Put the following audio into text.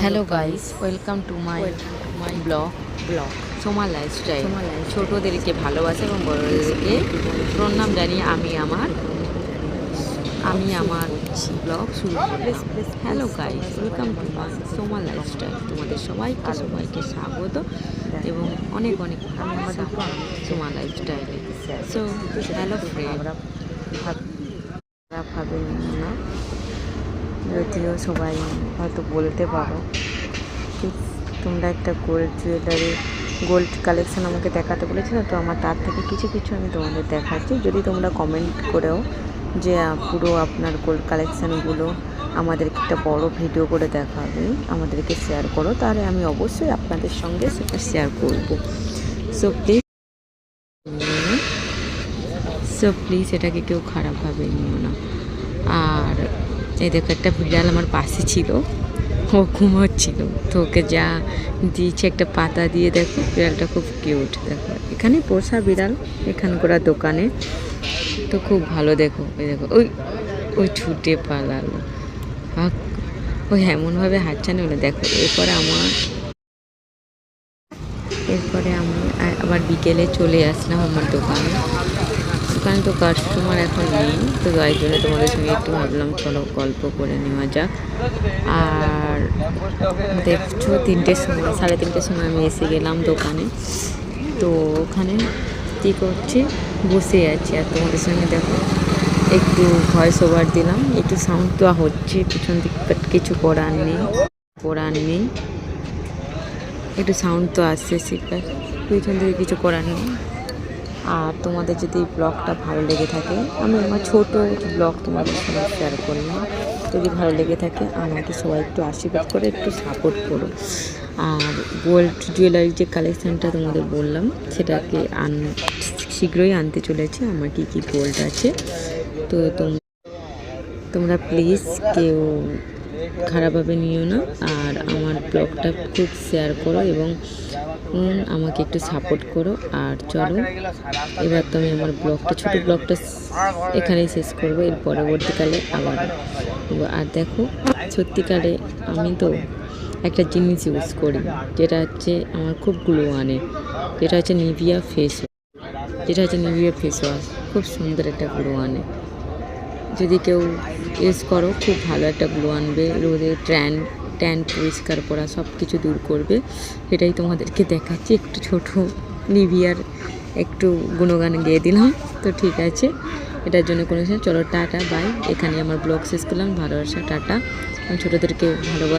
Hello guys, welcome to my blog Soma lifestyle. ছোটোদেরকে ভালোবাসা এবং বড়োদেরকে প্রণাম জানিয়ে আমি আমার ব্লগ শুরু করলাম। Hello guys, welcome to my Soma lifestyle. তোমাদের সবাইকে স্বাগত এবং অনেক অনেক ভালোবাসা সোমা লাইফস্টাইলে। সো হ্যালো ফ্রেন্ড, খারাপ ভাবে না, যদিও সবাই হয়তো বলতে পারো। তোমরা একটা গোল্ড কালেকশান আমাকে দেখাতে বলেছিলে, তো আমার তার থেকে কিছু আমি তোমাদের দেখাচ্ছি। যদি তোমরা কমেন্ট করেও যে পুরো আপনার গোল্ড কালেকশানগুলো আমাদেরকে একটা বড় ভিডিও করে দেখাবে, আমাদেরকে শেয়ার করো, তাহলে আমি অবশ্যই আপনাদের সঙ্গে সেটা শেয়ার করবো। সো প্লিজ এটাকে কেউ খারাপভাবে নিও না। আর এই দেখো, একটা বিড়াল আমার পাশে ছিল, ও ঘুমোচ্ছিল, তো ওকে যা দিয়েছে একটা পাতা দিয়ে। দেখো বিড়ালটা খুব কিউট। দেখো এখানে পোষা বিড়াল এখানকার দোকানে, তো খুব ভালো। দেখো ওই ছুটে পালালো, ওই এমনভাবে হাতছানি হলো। দেখো এরপরে আমি আবার বিকেলে চলে আসলাম আমার দোকানে তো কাস্টমার এখন নেই, তো তাই জন্য তোমাদের সঙ্গে একটু ভাবলাম চলো গল্প করে নেওয়া যাক। আর দেখছো 3টের সময়, 3:30 সময় আমি এসে গেলাম দোকানে। তো ওখানে কী করছি, বসে আছি। আর তোমাদের সঙ্গে দেখো একটু ভয়েস ওভার দিলাম, একটু সাউন্ড তো হচ্ছে পিছন দিক, কিছু করার নেই, একটু সাউন্ড তো আসছে, সেটা পিছন দিকে কিছু করার নেই। আর তোমাদের যদি ব্লগটা ভালো লেগে থাকে, আমি আমার ছোটো ব্লগ তোমাদের সঙ্গে শেয়ার করলাম। যদি ভালো লেগে থাকে আমাকে সবাই একটু আশীর্বাদ করে একটু সাপোর্ট করো। আর গোল্ড জুয়েলারি যে কালেকশানটা তোমাদের বললাম, সেটাকে শীঘ্রই আনতে চলেছে। আমার কী গোল্ড আছে, তো তোমরা প্লিজ কেউ খারাপভাবে নিও না। আর আমার ব্লগটা খুব শেয়ার করো এবং আমাকে একটু সাপোর্ট করো। আর চলো এবার তো আমি আমার ছোটো ব্লগটা এখানেই শেষ করবো, এর পরবর্তীকালে আবার। আর দেখো সত্যিকারে আমি তো একটা জিনিস ইউজ করি, যেটা হচ্ছে আমার খুব গ্লো আনে, যেটা হচ্ছে নিভিয়া ফেস ওয়াশ। খুব সুন্দর একটা গ্লো আনে, যদি কেউ ইউজ করো খুব ভালো একটা গ্লো আনবে, রোদে ট্যান পরিষ্কার করা সব কিছু দূর করবে। সেটাই তোমাদেরকে দেখাচ্ছি, একটু ছোটো নিভিয়ার একটু গুণগান গেয়ে দিলাম। তো ঠিক আছে, এটার জন্য কোনো চলো টাটা বাই, এখানে আমার ব্লগ শেষ করলাম। ভালোবাসা, টাটা। ছোটোদেরকে ভালোবাসা।